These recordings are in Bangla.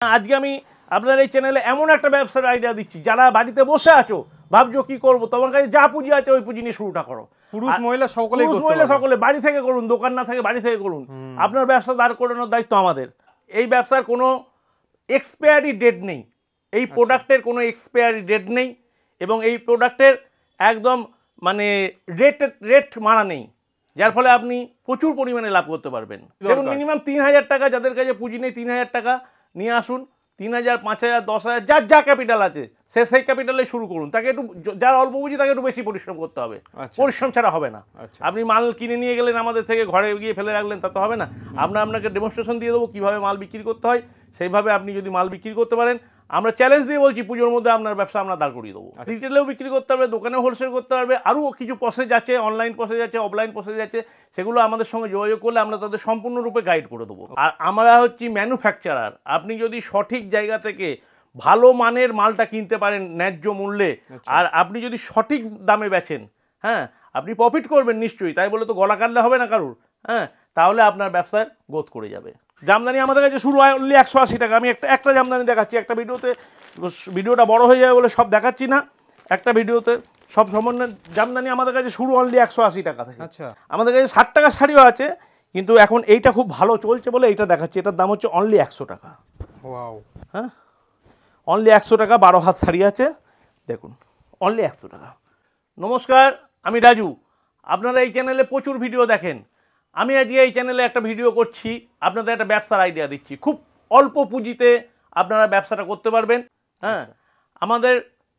আজকে আমি আপনার এই চ্যানেলে এমন একটা ব্যবসার আইডিয়া দিচ্ছি, যারা বাড়িতে বসে আছো ভাবছো কি করবো, তোমার কাছে যা পুঁজি আছে ওই পুঁজি নিয়ে শুরুটা করো। পুরুষ মহিলা সকলে বাড়ি থেকে করুন, দোকান না থাকে বাড়ি থেকে করুন। আপনার ব্যবসা দাঁড় করানোর দায়িত্ব আমাদের। এই ব্যবসার কোনো এক্সপায়ারি ডেট নেই, এই প্রোডাক্টের কোনো এক্সপায়ারি ডেট নেই, এবং এই প্রোডাক্টের একদম মানে রেট মারা নেই, যার ফলে আপনি প্রচুর পরিমাণে লাভ করতে পারবেন। দেখুন মিনিমাম 3000 টাকা, যাদের কাছে পুঁজি নেই 3000 টাকা নিয়ে আসুন। 3000, 5000, 10,000 যার যা ক্যাপিটাল আছে সেই ক্যাপিটালে শুরু করুন। তাকে একটু, যার অল্প পুঁজি তাকে একটু বেশি পরিশ্রম করতে হবে। পরিশ্রম ছাড়া হবে না। আপনি মাল কিনে নিয়ে গেলেন আমাদের থেকে, ঘরে গিয়ে ফেলে রাখলেন, তা তো হবে না। আপনাকে ডেমনস্ট্রেশন দিয়ে দেবো কীভাবে মাল বিক্রি করতে হয়। সেইভাবে আপনি যদি মাল বিক্রি করতে পারেন, আমরা চ্যালেঞ্জ দিয়ে বলছি পুজোর মধ্যে আপনার ব্যবসা আমরা দাঁড় করিয়ে দেবো। রিটেলেও বিক্রি করতে পারবে, দোকানেও হোলসেল করতে পারবে। আরও কিছু প্রসেস আছে, অনলাইন প্রসেস আছে, অফলাইন প্রসেস আছে, সেগুলো আমাদের সঙ্গে যোগাযোগ করলে আমরা তাদের সম্পূর্ণরূপে গাইড করে দেবো। আর আমরা হচ্ছি ম্যানুফ্যাকচারার। আপনি যদি সঠিক জায়গা থেকে ভালো মানের মালটা কিনতে পারেন ন্যায্য মূল্যে, আর আপনি যদি সঠিক দামে বেচেন, হ্যাঁ, আপনি প্রফিট করবেন নিশ্চয়ই, তাই বলে তো গলা কাটলে হবে না কারুর। হ্যাঁ, তাহলে আপনার ব্যবসার গ্রোথ করে যাবে। জামদানি আমাদের কাছে শুরু হয় অনলি 180 টাকা। আমি একটা জামদানি দেখাচ্ছি একটা ভিডিওতে, ভিডিওটা বড় হয়ে যাবে বলে সব দেখাচ্ছি না। একটা ভিডিওতে সব সম্বন্ধে জামদানি আমাদের কাছে শুরু অনলি 180 টাকা থেকে। আচ্ছা, আমাদের কাছে 60 টাকা শাড়িও আছে, কিন্তু এখন এইটা খুব ভালো চলছে বলে এইটা দেখাচ্ছি। এটার দাম হচ্ছে অনলি 100 টাকা। ওয়াও, হ্যাঁ, অনলি 100 টাকা। 12 হাত শাড়ি আছে, দেখুন অনলি 100 টাকা। নমস্কার, আমি রাজু। আপনারা এই চ্যানেলে প্রচুর ভিডিও দেখেন। আমি আজকে এই চ্যানেলে একটা ভিডিও করছি, আপনাদের একটা ব্যবসার আইডিয়া দিচ্ছি। খুব অল্প পুঁজিতে আপনারা ব্যবসাটা করতে পারবেন। হ্যাঁ, আমাদের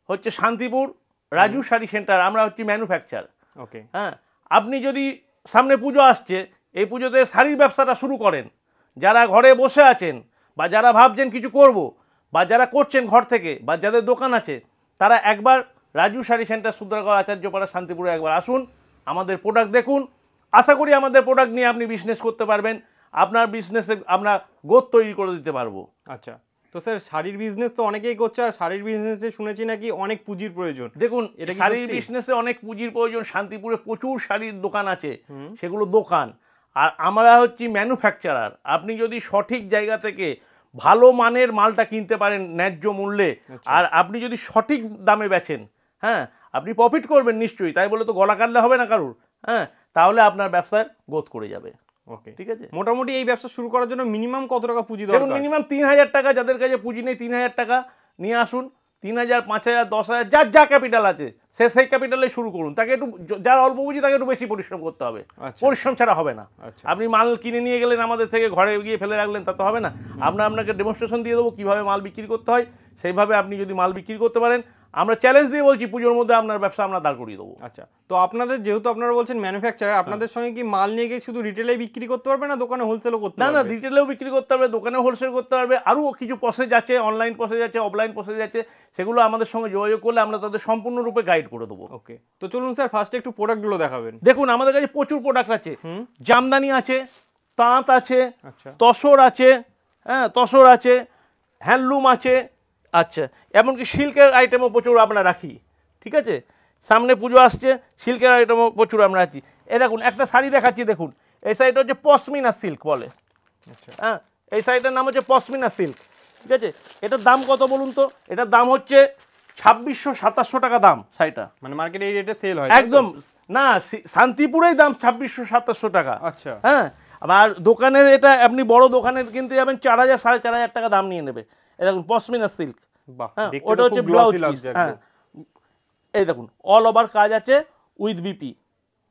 হচ্ছে শান্তিপুর রাজু শাড়ি সেন্টার, আমরা হচ্ছি ম্যানুফ্যাকচার। ওকে, হ্যাঁ, আপনি যদি সামনে পুজো আসছে, এই পুজোতে শাড়ির ব্যবসাটা শুরু করেন, যারা ঘরে বসে আছেন বা যারা ভাবছেন কিছু করব, বা যারা করছেন ঘর থেকে, বা যাদের দোকান আছে, তারা একবার রাজু শাড়ি সেন্টার, সূত্রাগড় আচার্যপাড়া শান্তিপুরে একবার আসুন, আমাদের প্রোডাক্ট দেখুন। আশা করি আমাদের প্রোডাক্ট নিয়ে আপনি বিজনেস করতে পারবেন, আপনার বিজনেসে আমরা গ্রোথ তৈরি করে দিতে পারবো। আচ্ছা, তো স্যার শাড়ির বিজনেস তো অনেকেই করছে, আর শাড়ির বিজনেসে শুনেছি নাকি অনেক পুঁজির প্রয়োজন। দেখুন, শাড়ির বিজনেসে অনেক পুঁজির প্রয়োজন। শান্তিপুরে প্রচুর শাড়ির দোকান আছে, সেগুলো দোকান। আর আমরা হচ্ছি ম্যানুফ্যাকচারার। আপনি যদি সঠিক জায়গা থেকে ভালো মানের মালটা কিনতে পারেন ন্যায্য মূল্যে, আর আপনি যদি সঠিক দামে বেচেন, হ্যাঁ, আপনি প্রফিট করবেন নিশ্চয়ই, তাই বলে তো গলা কাটলে হবে না কারুর। হ্যাঁ, তাহলে আপনার ব্যবসার গ্রোথ করে যাবে। ওকে, ঠিক আছে। মোটামুটি এই ব্যবসা শুরু করার জন্য মিনিমাম কত টাকা পুঁজি দরকার? দেখুন মিনিমাম 3000 টাকা, যাদের কাছে পুঁজি নেই 3000 টাকা নিয়ে আসুন। 3000, 5000, 10,000 যার যা ক্যাপিটাল আছে সেই ক্যাপিটালে শুরু করুন। তাকে একটু, যার অল্প পুঁজি তাকে একটু বেশি পরিশ্রম করতে হবে। পরিশ্রম ছাড়া হবে না। আপনি মাল কিনে নিয়ে গেলেন আমাদের থেকে, ঘরে গিয়ে ফেলে রাখলেন, তা তো হবে না। আপনাকে ডেমনস্ট্রেশন দিয়ে দেবো কীভাবে মাল বিক্রি করতে হয়। সেইভাবে আপনি যদি মাল বিক্রি করতে পারেন, আমরা চ্যালেঞ্জ দিয়ে বলছি পুজোর মধ্যে আপনার ব্যবসা আমরা দাঁড় করিয়ে দেবো। আচ্ছা, তো আপনাদের যেহেতু আপনারা বলছেন ম্যানুফ্যাকচারার, আপনাদের সঙ্গে কি মাল নিয়ে গিয়ে শুধু রিটেলে বিক্রি করতে পারবে না, দোকানে হোলসেলও করতে পারবে? না, রিটেলেও বিক্রি করতে পারবে, দোকানেও হোলসেল করতে পারবে। আরও কিছু প্রসেস আছে, অনলাইন প্রসেস আছে, অফলাইন প্রসেস আছে, সেগুলো আমাদের সঙ্গে যোগাযোগ করলে আমরা তাদের সম্পূর্ণরূপে গাইড করে দেবো। ওকে, তো চলুন স্যার ফার্স্টে একটু প্রোডাক্টগুলো দেখাবেন। দেখুন আমাদের কাছে প্রচুর প্রোডাক্ট আছে। জামদানি আছে, তাঁত আছে, আচ্ছা, তসর আছে, হ্যাঁ তসর আছে, হ্যান্ডলুম আছে, আচ্ছা, এমনকি সিল্কের আইটেমও প্রচুর আমরা রাখি। ঠিক আছে, সামনে পুজো আসছে, সিল্কের আইটেমও প্রচুর আমরা রাখি। দেখুন একটা শাড়ি দেখাচ্ছি, দেখুন এই শাড়িটা হচ্ছে পশমিনা সিল্ক বলে। হ্যাঁ, এই শাড়িটার নাম হচ্ছে পশমিনা সিল্ক। ঠিক আছে, এটার দাম কত বলুন তো? এটার দাম হচ্ছে 2600-2700 টাকা দাম শাড়িটা। মানে মার্কেটে এই রেটে সেল হয়? একদম না, শান্তিপুরেই দাম 2600-2700 টাকা। আচ্ছা, হ্যাঁ, আর দোকানে এটা আপনি বড় দোকানে কিনতে যাবেন 4000, 4500 টাকা দাম নিয়ে নেবে। এই দেখুন পশমিনা সিল্ক। হ্যাঁ, ওটা হচ্ছে ব্লাউজ পিস। হ্যাঁ, এই দেখুন অল ওভার কাজ আছে উইথ বিপি।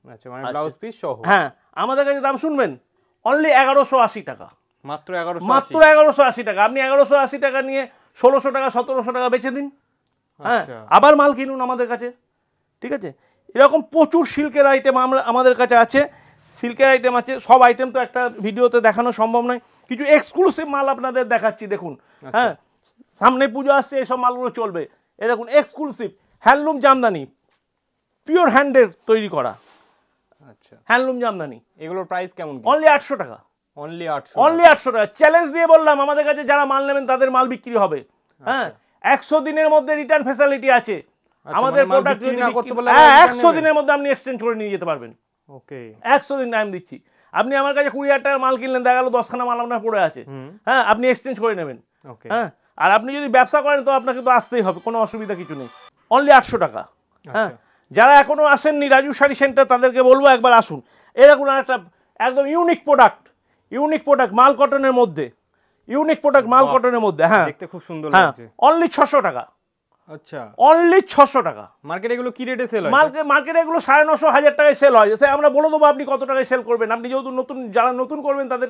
আচ্ছা, মানে ব্লাউজ পিস সহ। হ্যাঁ, আমাদের কাছে দাম শুনবেন অনলি 1180 টাকা। মাত্র 1180 টাকা। আপনি 1180 টাকা নিয়ে 1600 টাকা, 1700 টাকা বেচে দিন। হ্যাঁ, আবার মাল কিনুন আমাদের কাছে। ঠিক আছে, এরকম প্রচুর সিল্কের আইটেম আমাদের কাছে আছে। সিল্কের আইটেম আছে, সব আইটেম তো একটা ভিডিওতে দেখানো সম্ভব নয়। কিছু এক্সক্লুসিভ মাল আপনাদের দেখাচ্ছি, দেখুন। হ্যাঁ, সামনে পুজো আসছে, এইসব মালগুলো চলবে। এই দেখুন এক্সক্লুসিভ হ্যান্ডলুম জামদানি, পিওর হ্যান্ডের তৈরি করা। আচ্ছা, হ্যান্ডলুম জামদানি, এগুলোর প্রাইস কেমন? অনলি 800 টাকা। অনলি 800 টাকা। চ্যালেঞ্জ দিয়ে বললাম, আমাদের কাছে যারা মাল নেবেন তাদের মাল বিক্রি হবে। হ্যাঁ, 100 দিনের মধ্যে রিটার্ন ফ্যাসিলিটি আছে আমাদের প্রোডাক্ট। 100 দিনের মধ্যে আপনি এক্সচেঞ্জ করে নিয়ে যেতে পারবেন। ওকে, 100 দিন টাইম দিচ্ছি। আপনি আমার কাছে 20,000 টাকার মাল কিনলেন, দেখা গেল 10খানা মাল আপনার পড়ে আছে। হ্যাঁ, আপনি এক্সচেঞ্জ করে নেবেন। ওকে হ্যাঁ, আর আপনি যদি ব্যবসা করেন তো আপনাকে তো আসতেই হবে, কোনো অসুবিধা কিছু নেই। অনলি 800 টাকা। হ্যাঁ, যারা এখনো আসেননি রাজু শাড়ি সেন্টার তাদেরকে বলবো একবার আসুন। এরকম একটা একদম ইউনিক প্রোডাক্ট মাল কটনের মধ্যে, মাল কটনের মধ্যে। হ্যাঁ, দেখতে খুব সুন্দর হ্যাঁ, লাগছে। অনলি 600 টাকা। আচ্ছা, অনলি 600 টাকা। মার্কেটে এগুলো কি রেটে সেল হয়? মার্কেটে এগুলো 950 1000 টাকায় সেল হয়। সে আমরা বলে দেবো আপনি কত টাকায় সেল করবেন। আপনি যেহেতু নতুন, যারা নতুন করবেন তাদের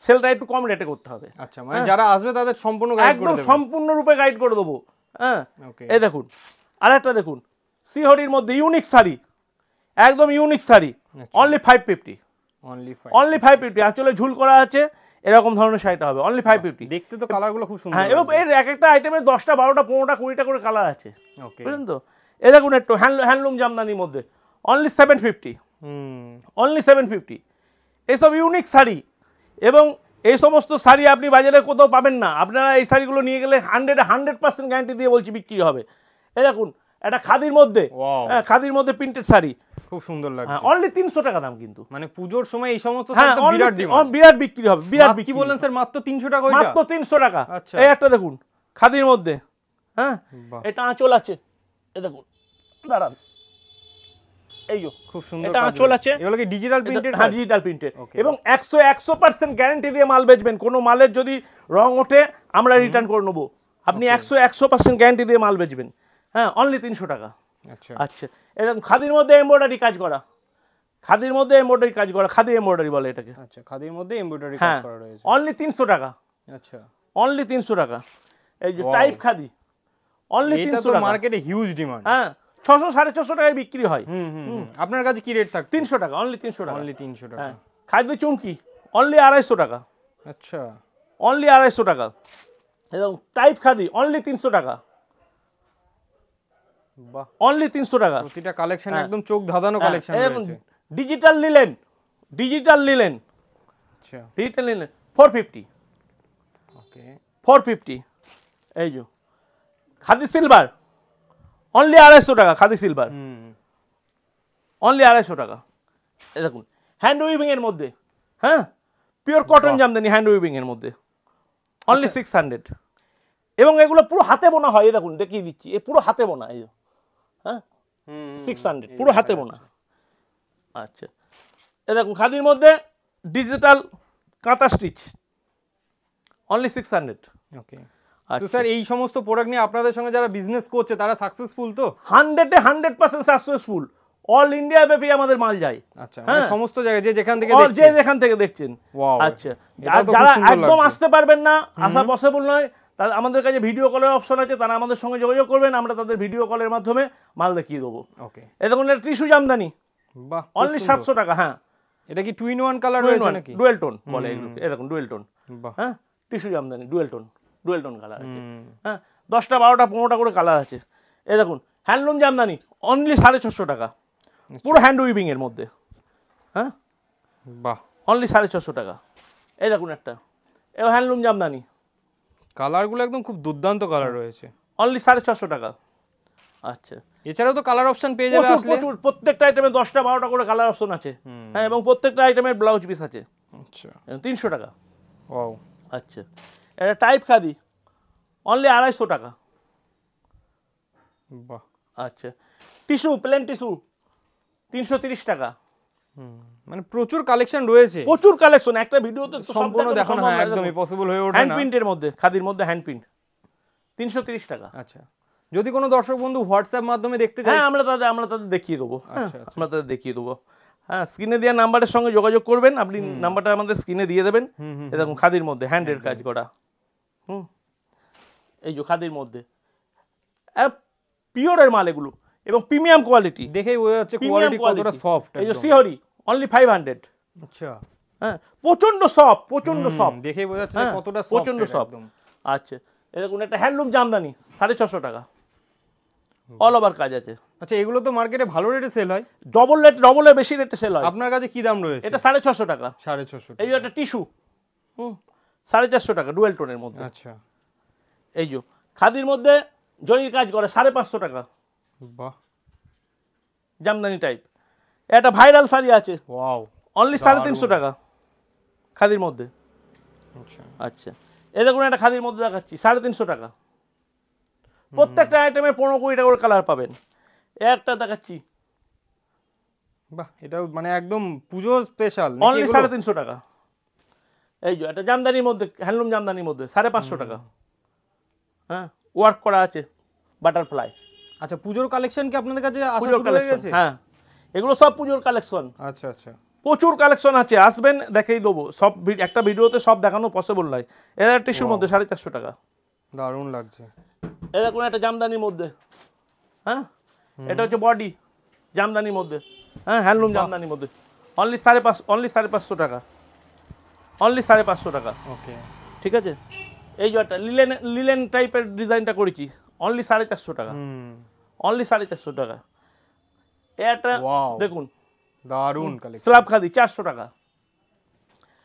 সেলটা একটু কম রেটে করতে হবে। আচ্ছা, মানে যারা আসবে তাদের সম্পূর্ণ গাইড করে একদম দেবেন? সম্পূর্ণরূপে গাইড করে দেবো। হ্যাঁ, ওকে, এই দেখুন আরেকটা দেখুন, সিহরির মধ্যে ইউনিক শাড়ি, একদম ইউনিক শাড়ি, অনলি 550। অনলি 550। আসলে ঝুল করা আছে, এরকম ধরনের শাড়িটা হবে অনলি 550। দেখতে তো কালারগুলো খুব সুন্দর। হ্যাঁ, এবং এর এক একটা আইটেমের 10টা 12টা 15টা 20টা করে কালার আছে। ওকে, বুঝলেন তো? এই দেখুন একটু হ্যান্ডলুম জামদানির মধ্যে অনলি 750। অনলি 750। এইসব ইউনিক শাড়ি, এবং এই সমস্ত শাড়ি আপনি বাজারে কোথাও পাবেন না। আপনারা এই শাড়িগুলো নিয়ে গেলে 100% গ্যারান্টি দিয়ে বলছি বিক্রি হবে। এই দেখুন একটা খাদির মধ্যে, হ্যাঁ, খাদির মধ্যে প্রিন্টেড শাড়ি, খুব সুন্দর লাগছে। অনলি 300 টাকা দাম কিন্তু। মানে পুজোর সময় এই সমস্ত হ্যাঁ, শাড়ি তো বিরাট ডিমান্ড, বিরাট বিক্রি হবে, বিরাট বিক্রি। কি বলেন স্যার, মাত্র 300 টাকা? ওইটা মাত্র 300 টাকা। আচ্ছা, এই একটা দেখুন খাদির মধ্যে, হ্যাঁ, এটা আঁচল আছে, এই দেখুন, দাঁড়ান, এই যে খুব সুন্দর এটা আঁচল আছে। এগুলো কি ডিজিটাল প্রিন্টেড? হ্যাঁ, ডিজিটাল প্রিন্টেড, এবং 100% গ্যারান্টি দিয়ে মাল বেচবেন। কোনো মালের যদি রং ওঠে আমরা রিটার্ন করে নেবো। আপনি 100% গ্যারান্টি দিয়ে মাল বেচবেন। হ্যাঁ, অনলি 300 টাকা। আচ্ছা, আচ্ছা, এরকম খাদির মধ্যে এমব্রয়ডারি কাজ করা, খাদি এমব্রয়ডারি বলে এটাকে। আচ্ছা, খাদির মধ্যে এমব্রয়ডারি কাজ হ্যাঁ, করা রয়েছে। অনলি 300 টাকা। আচ্ছা, অনলি 300 টাকা। এই যে টাইপ খাদি, অনলি 300 টাকা। মার্কেটে হিউজ ডিমান্ড। হ্যাঁ, 600 650 টাকায় বিক্রি হয়। আপনার কাছে কি রেট থাকে? 300 টাকা, অনলি 300 টাকা। অনলি 300 টাকা। হ্যাঁ, খাদি চুমকি অনলি 250 টাকা। আচ্ছা, অনলি 250 টাকা। এবং টাইপ খাদি অনলি 300 টাকা। বাহ, অনলি 300 টাকা। প্রতিটা কালেকশন একদম চোখ ধাঁধানো কালেকশন রয়েছে। ডিজিটাল লিলেন, আচ্ছা, 450। ওকে, 450। এই যে খাদি সিলভার অনলি 250 টাকা। খাদি সিলভার অনলি 250 টাকা। এই দেখুন হ্যান্ড উইভিং এর মধ্যে, হ্যাঁ, pure cotton Jamdani hand weaving এর মধ্যে অনলি 600। এবং এগুলো পুরো হাতে বোনা হয়। এই দেখুন দেখিয়ে দিচ্ছি, এ পুরো হাতে বোনা। এই যে, হ্যাঁ, 600 পুরো হাতে বোনা। আচ্ছা, এই দেখুন খাদির মধ্যে ডিজিটাল কাঁথা স্টিচ অনলি 600। ওকে। তো স্যার এই সমস্ত প্রোডাক্ট নিয়ে আপনাদের সঙ্গে যারা বিজনেস করছে তারা সাকসেসফুল তো? 100% সাকসেসফুল। অল ইন্ডিয়া ব্যাপী আমাদের মাল যায়। আচ্ছা, মানে সমস্ত জায়গায় যে যেখান থেকে দেখছেন। ওয়াও, আচ্ছা, যারা একদম আসতে পারবেন না, আসা পসিবল নয়, তাদের আমাদের কাছে ভিডিও কলের অপশন আছে, তারা আমাদের সঙ্গে যোগাযোগ করবেন, আমরা তাদের ভিডিও কলের মাধ্যমে মাল দেখিয়ে দেবো। ওকে, এই দেখুন এটা টিস্যু জামদানি, বাহ, অনলি 700 টাকা। হ্যাঁ, এটা কি 2-in-1 কালার রয়েছে নাকি? ডুয়েল টোন বলে এগুলোকে। এই দেখুন ডুয়েল টোন, বাহ, হ্যাঁ, tissue Jamdani dual tone colour আছে। হ্যাঁ, 10টা 12টা 15টা করে কালার আছে। এই দেখুন হ্যান্ডলুম জামদানি অনলি 650 টাকা, পুরো হ্যান্ড উইভিং এর মধ্যে। হ্যাঁ, বাহ, অনলি 650 টাকা। এই দেখুন একটা এবার হ্যান্ডলুম জামদানি, কালারগুলো একদম খুব দুর্দান্ত কালার রয়েছে, অনলি 650 টাকা। আচ্ছা, এছাড়াও তো কালার অপশন পেয়ে যাবে আসলে? প্রচুর, প্রত্যেকটা আইটেমে 10টা 12টা করে কালার অপশন আছে। হ্যাঁ, এবং প্রত্যেকটা আইটেমের ব্লাউজ পিস আছে। আচ্ছা, 300 টাকা। ওয়াও, আচ্ছা, এটা টাইপ খাদি অনলি 250 টাকা। বাহ, আচ্ছা, টিস্যু প্লেন টিস্যু 330 টাকা। মানে প্রচুর কালেকশন রয়েছে, প্রচুর কালেকশন। একটা ভিডিওতে সম্পূর্ণ দেখানো একদমই পসিবল হয়ে ওঠে না। হ্যান্ড প্রিন্টের মধ্যে, খাদির মধ্যে হ্যান্ড প্রিন্ট 330 টাকা। আচ্ছা, যদি কোনো দর্শক বন্ধু হোয়াটসঅ্যাপ মাধ্যমে দেখতে চায়? হ্যাঁ, আমরা তাদের দেখিয়ে দেবো। আমরা তাদের দেখিয়ে দেবো। হ্যাঁ, স্ক্রিনে দেওয়া নাম্বারের সঙ্গে যোগাযোগ করবেন। আপনি নাম্বারটা আমাদের স্ক্রিনে দিয়ে দেবেন। এরকম খাদির মধ্যে হ্যান্ডের কাজ করা, এই যে খাদির মধ্যে পিওরের মাল এগুলো, এবং প্রিমিয়াম কোয়ালিটি। দেখেই বোঝা যাচ্ছে কোয়ালিটি কতটা সফট। এই যে সিহরি অনলি 500। আচ্ছা, হ্যাঁ, প্রচন্ড সফট, দেখেই বোঝা যাচ্ছে কতটা সফট, প্রচন্ড সফট। আচ্ছা, এরকম একটা হ্যান্ডলুম জামদানি 650 টাকা, অল ওভার কাজ আছে। আচ্ছা, এগুলো তো মার্কেটে ভালো রেটে সেল হয়? ডবলের বেশি রেটে সেল হয়। আপনার কাছে কি দাম রয়েছে? এটা 650 টাকা। 650। এই যে একটা টিস্যু 450 টাকা ডুয়েল টোনের মধ্যে। আচ্ছা, এই যে খাদির মধ্যে জরির কাজ করে 550 টাকা, বাহ, জামদানি টাইপ। এটা ভাইরাল শাড়ি আছে, ওয়াও, অনলি 350 টাকা খাদির মধ্যে। আচ্ছা, আচ্ছা, এই দেখুন একটা খাদির মধ্যে দেখাচ্ছি 350 টাকা। প্রত্যেকটা আইটেমে 15-20 টাকা করে কালার পাবেন। একটা দেখাচ্ছি, বাহ, এটাও মানে একদম পুজো স্পেশাল, অনলি 350 টাকা। এই যে একটা জামদানির মধ্যে, হ্যান্ডলুম জামদানির মধ্যে 550 টাকা। হ্যাঁ, ওয়ার্ক করা আছে বাটারফ্লাই। আচ্ছা, পুজোর কালেকশন কি আপনাদের কাছে আসা পুজোর শুরু হয়ে কালেকশন, গেছে? হ্যাঁ এগুলো সব পুজোর কালেকশন। আচ্ছা আচ্ছা, প্রচুর কালেকশন আছে, আসবেন দেখাই দেবো সব। একটা ভিডিওতে সব দেখানো পসিবল নয়। এদের টিস্যুর মধ্যে 450 টাকা। দারুণ লাগছে। এটা কোনো একটা জামদানির মধ্যে, হ্যাঁ এটা হচ্ছে বডি জামদানির মধ্যে, হ্যাঁ হ্যান্ডলুম জামদানির মধ্যে, অনলি 550 টাকা। অনলি 550 টাকা। ওকে, ঠিক আছে। এই যে একটা লিলেন টাইপের ডিজাইনটা করেছি, অনলি 450 টাকা। অনলি 450 টাকা। এটা দেখুন দারুণ কালেকশন। স্ল্যাব খাদি 400 টাকা।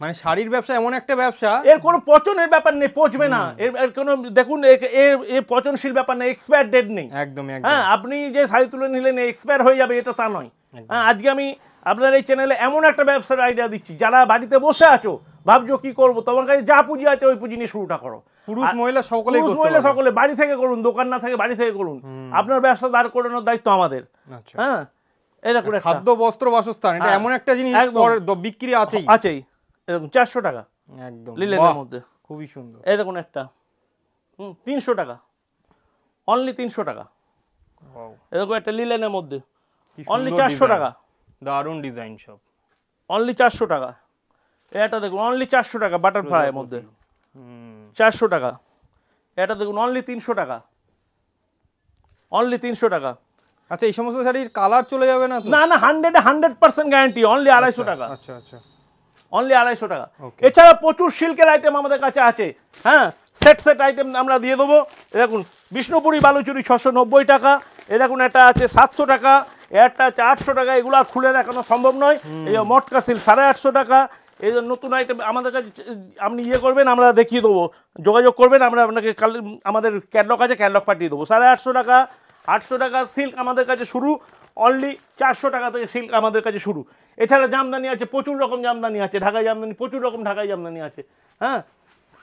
মানে শাড়ির ব্যবসা এমন একটা ব্যবসা, এর কোনো পচনের ব্যাপার নেই, পচবে না। এর কোনো দেখুন এর পচনশীল ব্যাপার নেই, এক্সপায়ার ডেট নেই। একদম একদম। হ্যাঁ, আপনি যে শাড়ি তুলে নিলেন এক্সপায়ার হয়ে যাবে এটা তা নয়। হ্যাঁ, আজকে আমি আপনার এই চ্যানেলে এমন একটা ব্যবসার আইডিয়া দিচ্ছি, যারা বাড়িতে বসে আছো ভাবছো কি করবো, তোমার কাছে যা পুঁজি আছে ওই পুঁজি নিয়ে শুরুটা করো। পুরুষ মহিলা সকলেই করতে মহিলা পারবে। সকলে বাড়ি থেকে করুন, দোকান না থাকে বাড়ি থেকে করুন। আপনার ব্যবসা দাঁড় করানোর দায়িত্ব আমাদের। আচ্ছা, হ্যাঁ, এই দেখুন খাদ্য বস্ত্র বাসস্থান, এটা এমন একটা জিনিস বিক্রি আছেই। আছেই। এরকম 400 টাকা একদম লিলেনের মধ্যে, খুবই সুন্দর। এই দেখুন একটা 300 টাকা। অনলি 300 টাকা। এরকম একটা লিলেনের মধ্যে অনলি 400 টাকা। দারুণ ডিজাইন সব, অনলি 400 টাকা। এটা দেখুন অনলি 400 টাকা বাটারফ্লাইয়ের মধ্যে 400 টাকা। এটা দেখুন অনলি 300 টাকা। অনলি 300 টাকা। আচ্ছা, এই সমস্ত শাড়ির কালার চলে যাবে না তো? না না, 100% গ্যারান্টি। অনলি 250 টাকা। আচ্ছা আচ্ছা, অনলি 250 টাকা। এছাড়া প্রচুর সিল্কের আইটেম আমাদের কাছে আছে। হ্যাঁ, সেট আইটেম আমরা দিয়ে দেবো। দেখুন বিষ্ণুপুরি বালুচুরি 690 টাকা। এ দেখুন একটা আছে 700 টাকা, একটা আছে 800 টাকা। এগুলো আর খুলে দেখানো সম্ভব নয়। এই যে মটকা সিল্ক 850 টাকা। এই যে নতুন আইটেম আমাদের কাছে, আপনি ইয়ে করবেন আমরা দেখিয়ে দেবো, যোগাযোগ করবেন, আমরা আপনাকে আমাদের ক্যাটলগ আছে, ক্যাটলগ পাঠিয়ে দেবো। 850 টাকা। 800 টাকা সিল্ক আমাদের কাছে শুরু। অনলি 400 টাকা থেকে সিল্ক আমাদের কাছে শুরু। এছাড়া জামদানি আছে, প্রচুর রকম জামদানি আছে, ঢাকাই জামদানি, প্রচুর রকম ঢাকাই জামদানি আছে। হ্যাঁ,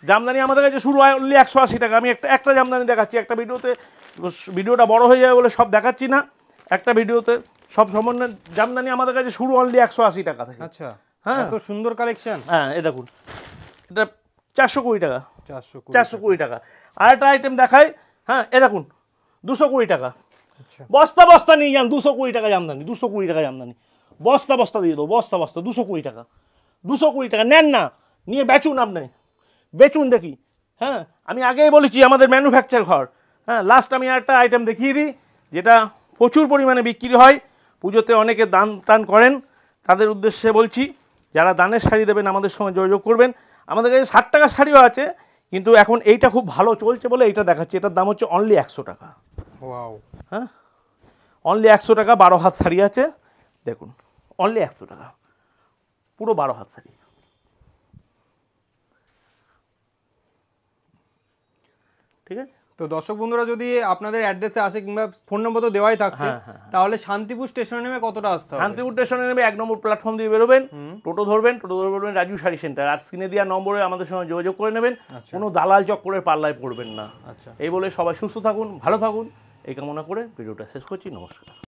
জামদানি আমাদের কাছে শুরু হয় অনলি 180 টাকা। আমি একটা জামদানি দেখাচ্ছি, একটা ভিডিওটা বড় হয়ে যাবে বলে সব দেখাচ্ছি না। একটা ভিডিওতে সব সম্বন্ধে জামদানি আমাদের কাছে শুরু অনলি 180 টাকা থেকে। আচ্ছা, হ্যাঁ, এত সুন্দর কালেকশন। হ্যাঁ, এই দেখুন এটা 420 টাকা। 420 টাকা। আর একটা আইটেম দেখাই, হ্যাঁ এ দেখুন 220 টাকা। আচ্ছা, বস্তা নিয়ে যান, 220 টাকা জামদানি। 220 টাকা জামদানি, বস্তা দিয়ে দেবো। বস্তা 220 টাকা। 220 টাকা নেন না, নিয়ে বেচুন। আপনি বেচুন দেখি। হ্যাঁ, আমি আগেই বলেছি আমাদের ম্যানুফ্যাকচার ঘর। হ্যাঁ, লাস্ট আমি একটা আইটেম দেখিয়ে দিই, যেটা প্রচুর পরিমাণে বিক্রি হয়। পুজোতে অনেকে দান টান করেন, তাদের উদ্দেশ্যে বলছি, যারা দানের শাড়ি দেবেন আমাদের সঙ্গে যোগাযোগ করবেন। আমাদের কাছে 60 টাকা শাড়িও আছে, কিন্তু এখন এইটা খুব ভালো চলছে বলে এইটা দেখাচ্ছি। এটার দাম হচ্ছে অনলি 100 টাকা। ওয়াও, হ্যাঁ, অনলি 100 টাকা। 12 হাত শাড়ি আছে, দেখুন অনলি 100 টাকা, পুরো 12 হাত শাড়ি। ঠিক আছে। তো দর্শক বন্ধুরা যদি আপনাদের অ্যাড্রেসে আসে কিংবা ফোন নম্বর তো দেওয়াই থাকছে, তাহলে শান্তিপুর স্টেশনে নেমে কতটা আসতে হবে? শান্তিপুর স্টেশনে নেমে 1 নম্বর প্ল্যাটফর্ম দিয়ে বেরোবেন, টোটো ধরবেন, রাজু শাড়ি সেন্টার। আর স্ক্রিনে দেওয়া নম্বরে আমাদের সঙ্গে যোগাযোগ করে নেবেন। কোনো দালাল চক্করের পাল্লায় পড়বেন না। এই বলে সবাই সুস্থ থাকুন, ভালো থাকুন, এই কামনা করে ভিডিওটা শেষ করছি। নমস্কার।